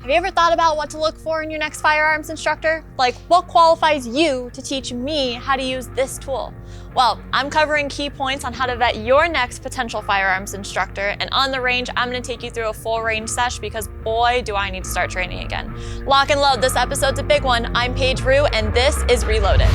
Have you ever thought about what to look for in your next firearms instructor? Like, what qualifies you to teach me how to use this tool? Well, I'm covering key points on how to vet your next potential firearms instructor, and on the range, I'm gonna take you through a full range sesh because boy, do I need to start training again. Lock and load, this episode's a big one. I'm Paige Rue, and this is Reloaded.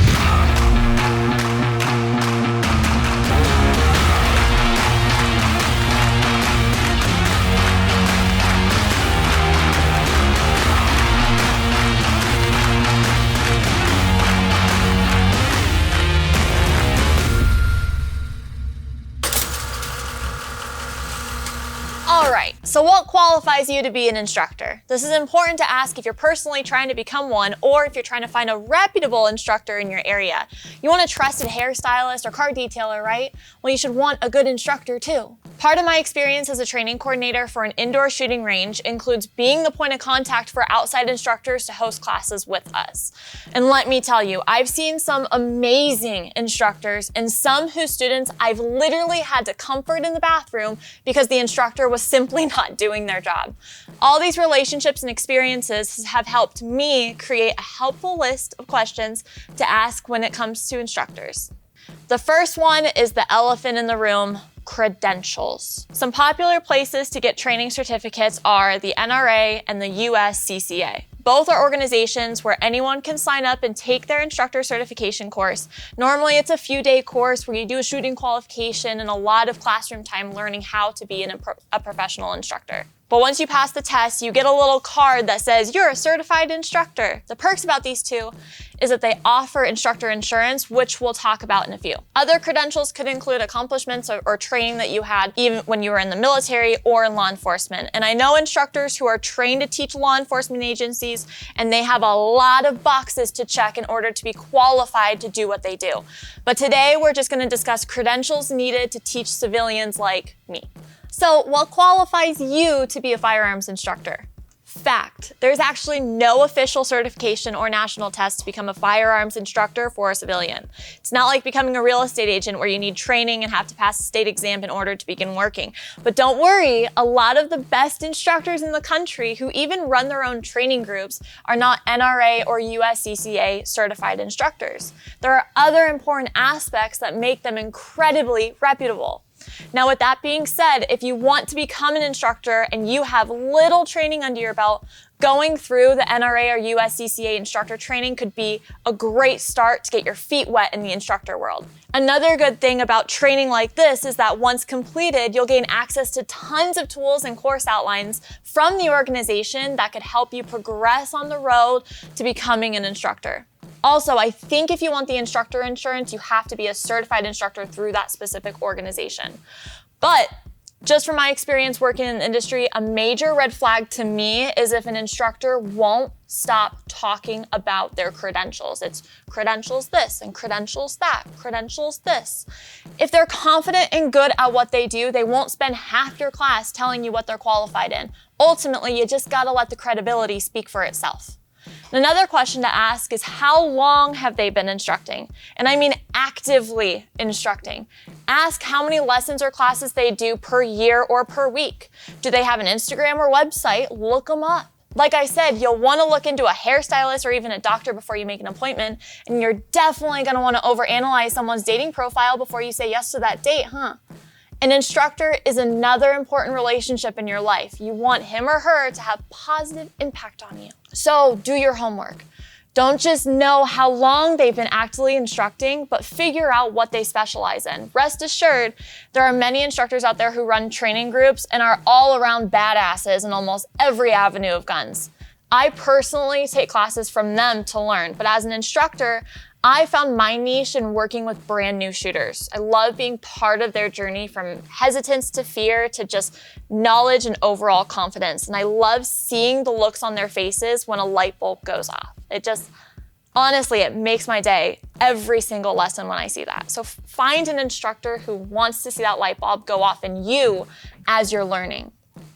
All right, so what qualifies you to be an instructor? This is important to ask if you're personally trying to become one or if you're trying to find a reputable instructor in your area. You want a trusted hairstylist or car detailer, right? Well, you should want a good instructor too. Part of my experience as a training coordinator for an indoor shooting range includes being the point of contact for outside instructors to host classes with us. And let me tell you, I've seen some amazing instructors and some whose students I've literally had to comfort in the bathroom because the instructor was simply not doing their job. All these relationships and experiences have helped me create a helpful list of questions to ask when it comes to instructors. The first one is the elephant in the room: credentials. Some popular places to get training certificates are the NRA and the USCCA. Both are organizations where anyone can sign up and take their instructor certification course. Normally, it's a few-day course where you do a shooting qualification and a lot of classroom time learning how to be a professional instructor. But once you pass the test, you get a little card that says you're a certified instructor. The perks about these two is that they offer instructor insurance, which we'll talk about in a few. Other credentials could include accomplishments or training that you had even when you were in the military or in law enforcement. And I know instructors who are trained to teach law enforcement agencies, and they have a lot of boxes to check in order to be qualified to do what they do. But today, we're just gonna discuss credentials needed to teach civilians like me. So, what qualifies you to be a firearms instructor? Fact: there's actually no official certification or national test to become a firearms instructor for a civilian. It's not like becoming a real estate agent where you need training and have to pass a state exam in order to begin working. But don't worry, a lot of the best instructors in the country who even run their own training groups are not NRA or USCCA certified instructors. There are other important aspects that make them incredibly reputable. Now, with that being said, if you want to become an instructor and you have little training under your belt, going through the NRA or USCCA instructor training could be a great start to get your feet wet in the instructor world. Another good thing about training like this is that once completed, you'll gain access to tons of tools and course outlines from the organization that could help you progress on the road to becoming an instructor. Also, I think if you want the instructor insurance, you have to be a certified instructor through that specific organization. But just from my experience working in the industry, a major red flag to me is if an instructor won't stop talking about their credentials. It's credentials this and credentials that, credentials this. If they're confident and good at what they do, they won't spend half your class telling you what they're qualified in. Ultimately, you just gotta let the credibility speak for itself. Another question to ask is, how long have they been instructing? And I mean actively instructing. Ask how many lessons or classes they do per year or per week. Do they have an Instagram or website? Look them up. Like I said, you'll want to look into a hairstylist or even a doctor before you make an appointment, and you're definitely going to want to overanalyze someone's dating profile before you say yes to that date, huh? An instructor is another important relationship in your life. You want him or her to have positive impact on you. So do your homework. Don't just know how long they've been actively instructing, but figure out what they specialize in. Rest assured, there are many instructors out there who run training groups and are all around badasses in almost every avenue of guns. I personally take classes from them to learn, but as an instructor, I found my niche in working with brand new shooters. I love being part of their journey from hesitance to fear to just knowledge and overall confidence. And I love seeing the looks on their faces when a light bulb goes off. Honestly, it makes my day every single lesson when I see that. So find an instructor who wants to see that light bulb go off in you as you're learning.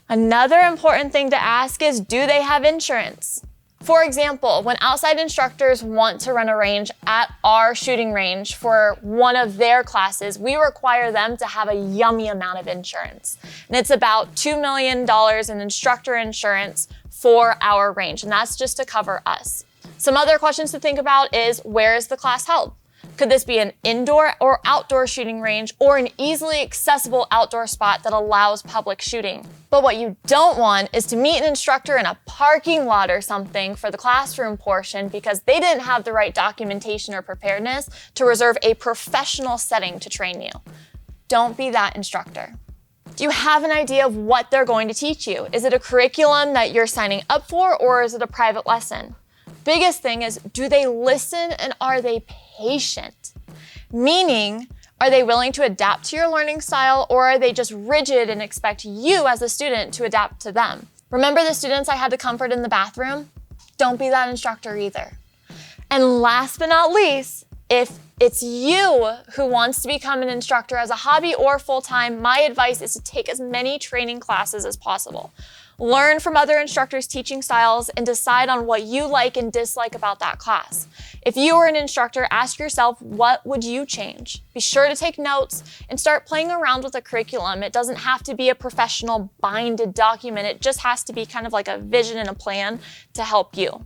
Another important thing to ask is, do they have insurance? For example, when outside instructors want to run a range at our shooting range for one of their classes, we require them to have a yummy amount of insurance. And it's about $2 million in instructor insurance for our range, and that's just to cover us. Some other questions to think about is, where is the class held? Could this be an indoor or outdoor shooting range, or an easily accessible outdoor spot that allows public shooting? But what you don't want is to meet an instructor in a parking lot or something for the classroom portion because they didn't have the right documentation or preparedness to reserve a professional setting to train you. Don't be that instructor. Do you have an idea of what they're going to teach you? Is it a curriculum that you're signing up for, or is it a private lesson? Biggest thing is, do they listen and are they patient? Meaning, are they willing to adapt to your learning style, or are they just rigid and expect you as a student to adapt to them? Remember the students I had to comfort in the bathroom? Don't be that instructor either. And last but not least, if it's you who wants to become an instructor as a hobby or full-time, my advice is to take as many training classes as possible. Learn from other instructors' teaching styles and decide on what you like and dislike about that class. If you were an instructor, ask yourself, what would you change? Be sure to take notes and start playing around with a curriculum. It doesn't have to be a professional binded document. It just has to be kind of like a vision and a plan to help you.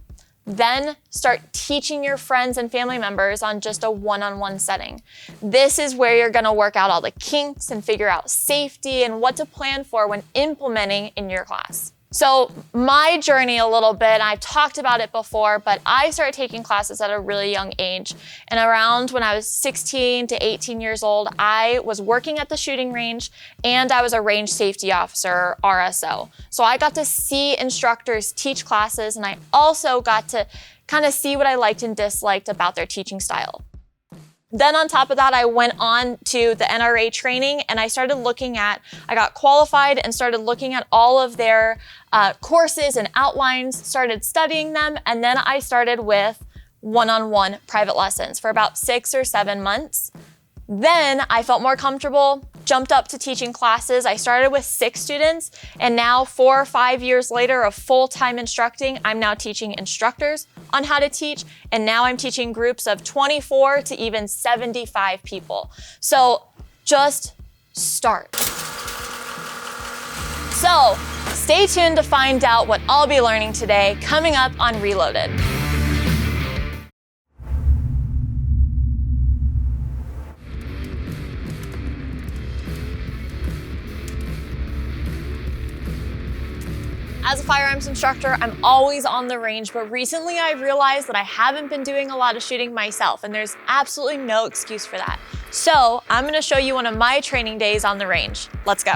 Then start teaching your friends and family members on just a one-on-one setting. This is where you're gonna work out all the kinks and figure out safety and what to plan for when implementing in your class. So my journey a little bit, I've talked about it before, but I started taking classes at a really young age. And around when I was 16 to 18 years old, I was working at the shooting range and I was a range safety officer, RSO. So I got to see instructors teach classes, and I also got to kind of see what I liked and disliked about their teaching style. Then on top of that, I went on to the NRA training and I got qualified and started looking at all of their courses and outlines, started studying them, and then I started with one-on-one private lessons for about 6 or 7 months. Then I felt more comfortable, jumped up to teaching classes. I started with 6 students, and now 4 or 5 years later of full-time instructing, I'm now teaching instructors on how to teach, and now I'm teaching groups of 24 to even 75 people. So just start. So stay tuned to find out what I'll be learning today, coming up on Reloaded. As a firearms instructor, I'm always on the range, but recently I realized that I haven't been doing a lot of shooting myself, and there's absolutely no excuse for that. So I'm gonna show you one of my training days on the range. Let's go.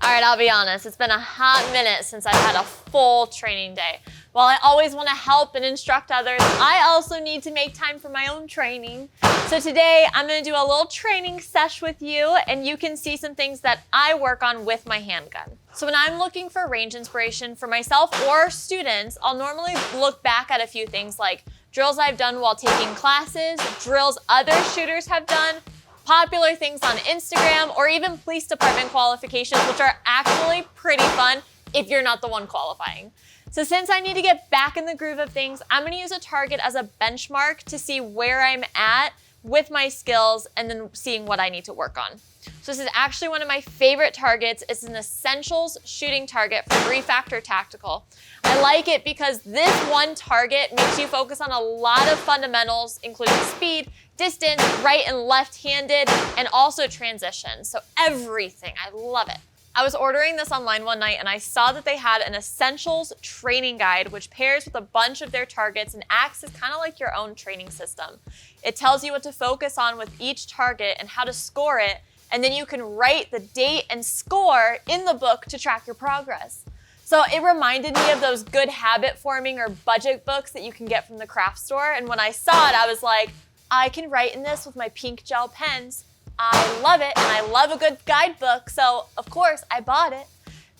All right, I'll be honest, it's been a hot minute since I've had a full training day. While I always want to help and instruct others, I also need to make time for my own training. So today I'm going to do a little training sesh with you, and you can see some things that I work on with my handgun. So when I'm looking for range inspiration for myself or students, I'll normally look back at a few things like drills I've done while taking classes, drills other shooters have done, popular things on Instagram, or even police department qualifications, which are actually pretty fun if you're not the one qualifying. So since I need to get back in the groove of things, I'm gonna use a target as a benchmark to see where I'm at with my skills and then seeing what I need to work on. So this is actually one of my favorite targets. It's an essentials shooting target from Refactor Tactical. I like it because this one target makes you focus on a lot of fundamentals, including speed, distance, right and left-handed, and also transition. So everything, I love it. I was ordering this online one night and I saw that they had an essentials training guide which pairs with a bunch of their targets and acts as kind of like your own training system. It tells you what to focus on with each target and how to score it, and then you can write the date and score in the book to track your progress. So it reminded me of those good habit forming or budget books that you can get from the craft store, and when I saw it I was like, I can write in this with my pink gel pens. I love it, and I love a good guidebook, so of course I bought it.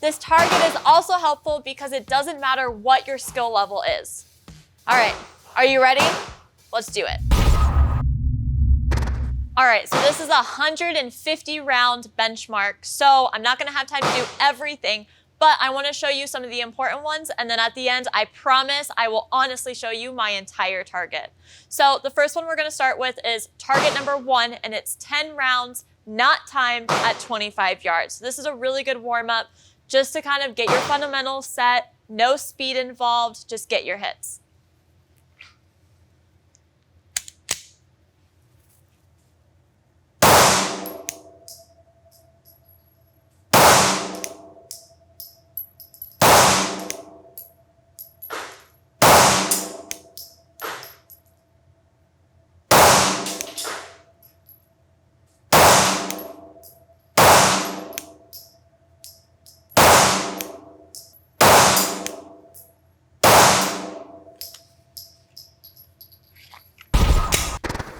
This target is also helpful because it doesn't matter what your skill level is. All right, are you ready? Let's do it. All right, so this is a 150 round benchmark, so I'm not gonna have time to do everything, but I want to show you some of the important ones, and then at the end, I promise I will honestly show you my entire target. So the first one we're going to start with is target number 1, and it's 10 rounds, not timed, at 25 yards. So this is a really good warm-up just to kind of get your fundamentals set, no speed involved, just get your hits.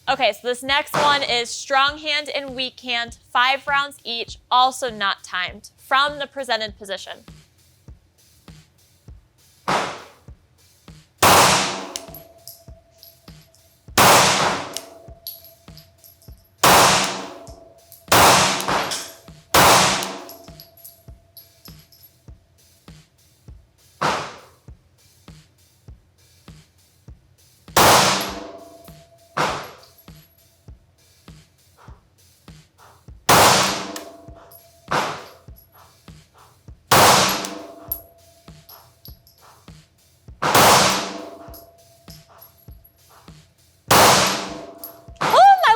Okay, so this next one is strong hand and weak hand, 5 rounds each, also not timed, from the presented position.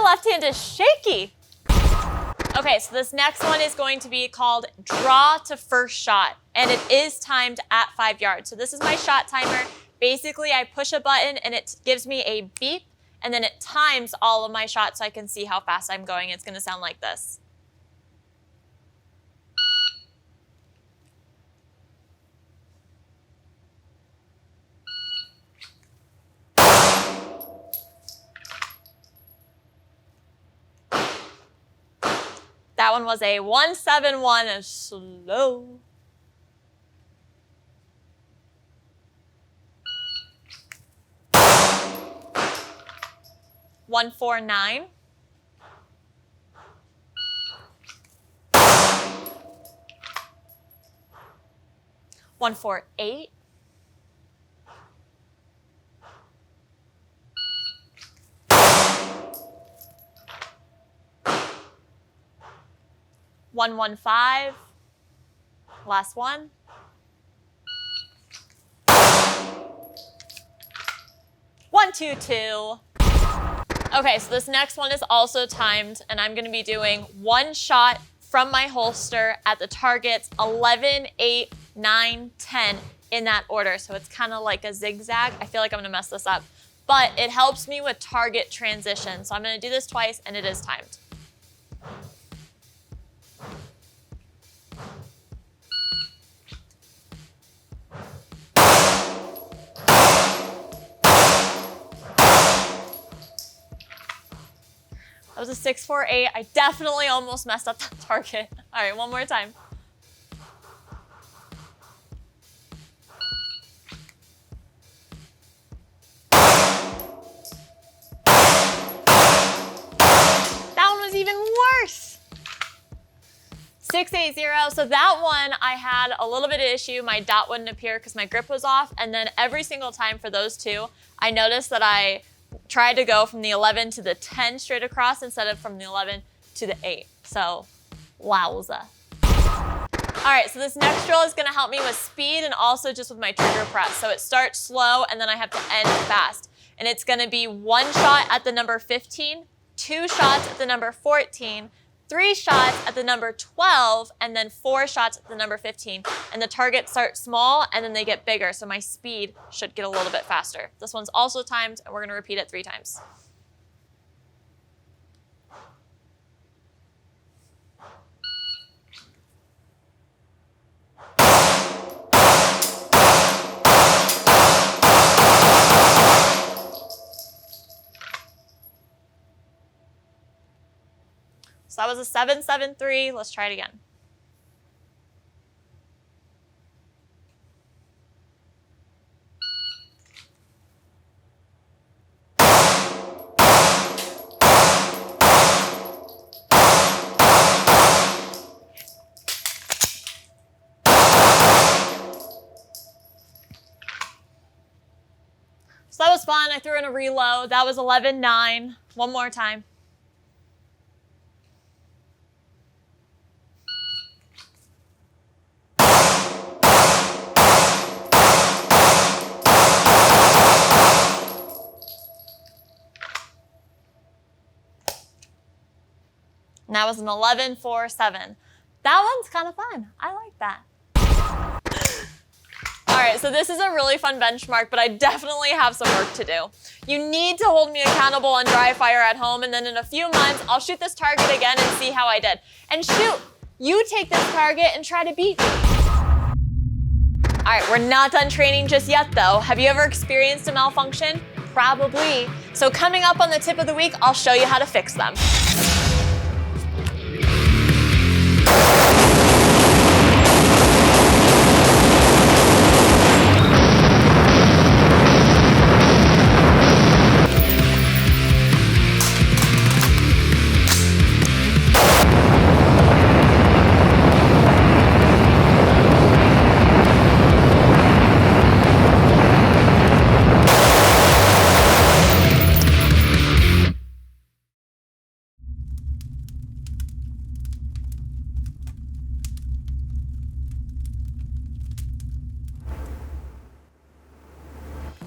Left hand is shaky. Okay, so this next one is going to be called draw to first shot, and it is timed at 5 yards. So this is my shot timer. Basically, I push a button and it gives me a beep, and then it times all of my shots so I can see how fast I'm going. It's going to sound like this. That one was a 171 and slow. One, 4, 9. 1, 4, 8. 1, 1, 5. Last one. 1, 2, 2. Okay, so this next one is also timed, and I'm going to be doing one shot from my holster at the targets 11, 8, 9, 10 in that order. So it's kind of like a zigzag. I feel like I'm going to mess this up, but it helps me with target transition. So I'm going to do this twice, and it is timed. That was a 6, 4, 8. I definitely almost messed up that target. All right, one more time. That one was even worse. 6, 8, 0. So that one, I had a little bit of issue. My dot wouldn't appear because my grip was off. And then every single time for those two, I noticed that I tried to go from the 11 to the 10 straight across instead of from the 11 to the 8. So, wowza. All right, so this next drill is gonna help me with speed and also just with my trigger press. So it starts slow and then I have to end fast. And it's gonna be one shot at the number 15, 2 shots at the number 14, 3 shots at the number 12, and then 4 shots at the number 15. And the targets start small and then they get bigger, so my speed should get a little bit faster. This one's also timed, and we're gonna repeat it 3 times. So that was a 7, 7, 3. Let's try it again. gonna reload. That was 11-9. One more time. And that was an 11-4-7. That one's kind of fun. I like that. All right, so this is a really fun benchmark, but I definitely have some work to do. You need to hold me accountable on dry fire at home, and then in a few months, I'll shoot this target again and see how I did. And shoot, you take this target and try to beat me. All right, we're not done training just yet, though. Have you ever experienced a malfunction? Probably. So coming up on the tip of the week, I'll show you how to fix them.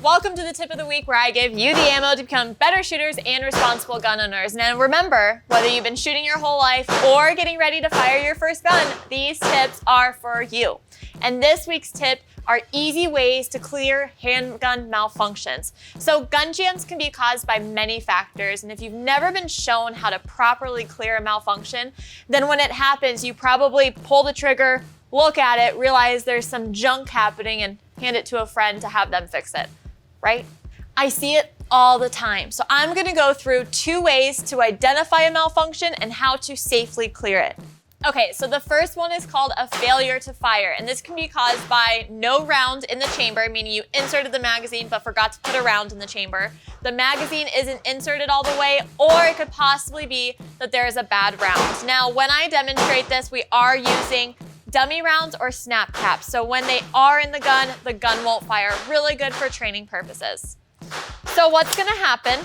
Welcome to the tip of the week where I give you the ammo to become better shooters and responsible gun owners. Now remember, whether you've been shooting your whole life or getting ready to fire your first gun, these tips are for you. And this week's tip are easy ways to clear handgun malfunctions. So gun jams can be caused by many factors, and if you've never been shown how to properly clear a malfunction, then when it happens, you probably pull the trigger, look at it, realize there's some junk happening, and hand it to a friend to have them fix it. Right? I see it all the time. So I'm gonna go through 2 ways to identify a malfunction and how to safely clear it. Okay, so the first one is called a failure to fire, and this can be caused by no round in the chamber, meaning you inserted the magazine but forgot to put a round in the chamber. The magazine isn't inserted all the way, or it could possibly be that there is a bad round. Now, when I demonstrate this, we are using dummy rounds or snap caps. So when they are in the gun won't fire. Really good for training purposes. So what's gonna happen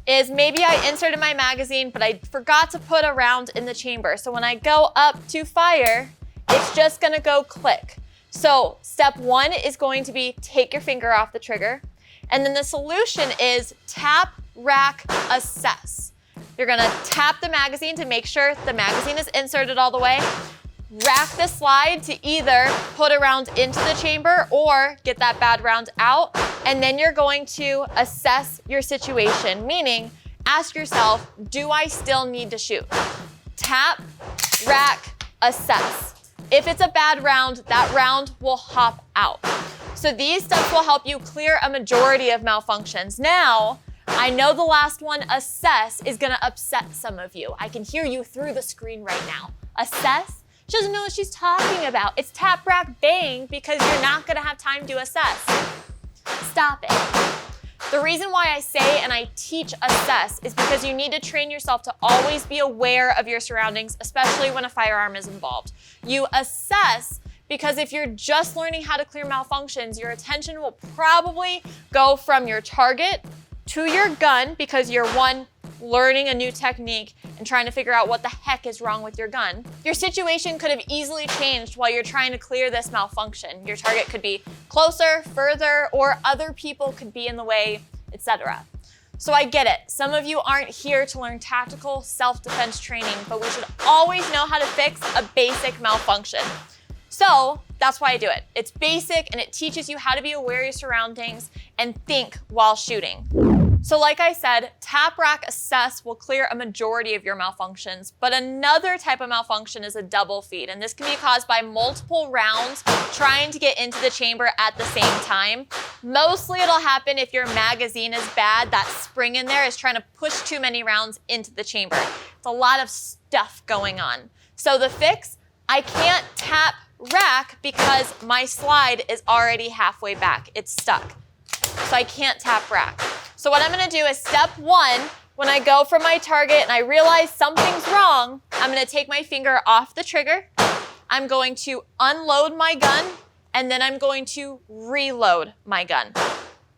is maybe I inserted my magazine, but I forgot to put a round in the chamber. So when I go up to fire, it's just gonna go click. So step 1 is going to be take your finger off the trigger. And then the solution is tap, rack, assess. You're gonna tap the magazine to make sure the magazine is inserted all the way. Rack the slide to either put a round into the chamber or get that bad round out. And then you're going to assess your situation, meaning ask yourself, do I still need to shoot? Tap, rack, assess. If it's a bad round, that round will hop out. So these steps will help you clear a majority of malfunctions. Now, I know the last one, assess, is gonna upset some of you. I can hear you through the screen right now. Assess? She doesn't know what she's talking about. It's tap, rack, bang, because you're not gonna have time to assess. Stop it. The reason why I say and I teach assess is because you need to train yourself to always be aware of your surroundings, especially when a firearm is involved. You assess because if you're just learning how to clear malfunctions, your attention will probably go from your target to your gun because you're learning a new technique and trying to figure out what the heck is wrong with your gun. Your situation could have easily changed while you're trying to clear this malfunction. Your target could be closer, further, or other people could be in the way, etc. So I get it. Some of you aren't here to learn tactical self-defense training, but we should always know how to fix a basic malfunction. So that's why I do it. It's basic and it teaches you how to be aware of your surroundings and think while shooting. So like I said, tap, rack, assess will clear a majority of your malfunctions, but another type of malfunction is a double feed, and this can be caused by multiple rounds trying to get into the chamber at the same time. Mostly it'll happen if your magazine is bad. That spring in there is trying to push too many rounds into the chamber. It's a lot of stuff going on. So the fix, I can't tap, rack because my slide is already halfway back. It's stuck. So I can't tap, rack. So what I'm gonna do is step 1, when I go for my target and I realize something's wrong, I'm gonna take my finger off the trigger, I'm going to unload my gun, and then I'm going to reload my gun.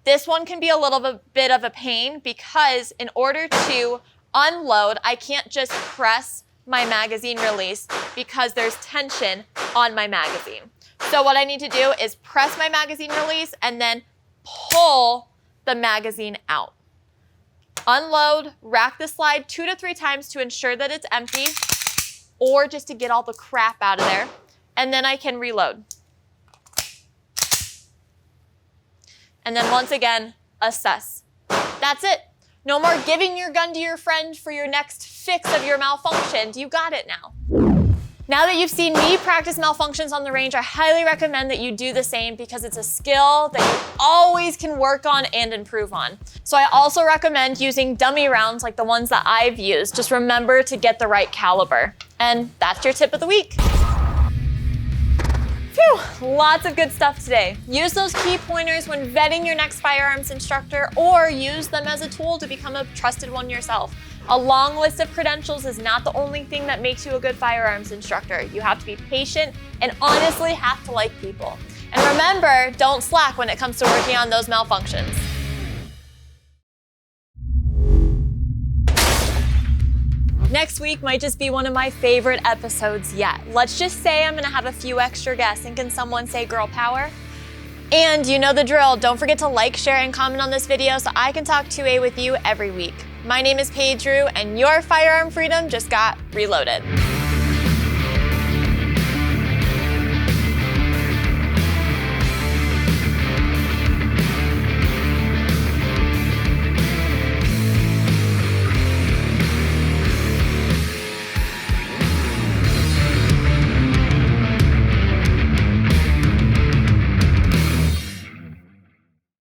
This one can be a little bit of a pain because in order to unload, I can't just press my magazine release because there's tension on my magazine. So what I need to do is press my magazine release and then pull the magazine out. Unload, rack the slide 2 to 3 times to ensure that it's empty, or just to get all the crap out of there, and then I can reload. And then once again, assess. That's it. No more giving your gun to your friend for your next fix of your malfunction. You got it now. Now that you've seen me practice malfunctions on the range, I highly recommend that you do the same because it's a skill that you always can work on and improve on. So I also recommend using dummy rounds like the ones that I've used. Just remember to get the right caliber. And that's your tip of the week. Phew, lots of good stuff today. Use those key pointers when vetting your next firearms instructor, or use them as a tool to become a trusted one yourself. A long list of credentials is not the only thing that makes you a good firearms instructor. You have to be patient and honestly have to like people. And remember, don't slack when it comes to working on those malfunctions. Next week might just be one of my favorite episodes yet. Let's just say I'm gonna have a few extra guests, and can someone say girl power? And you know the drill. Don't forget to like, share, and comment on this video so I can talk 2A with you every week. My name is Paige, and your firearm freedom just got reloaded.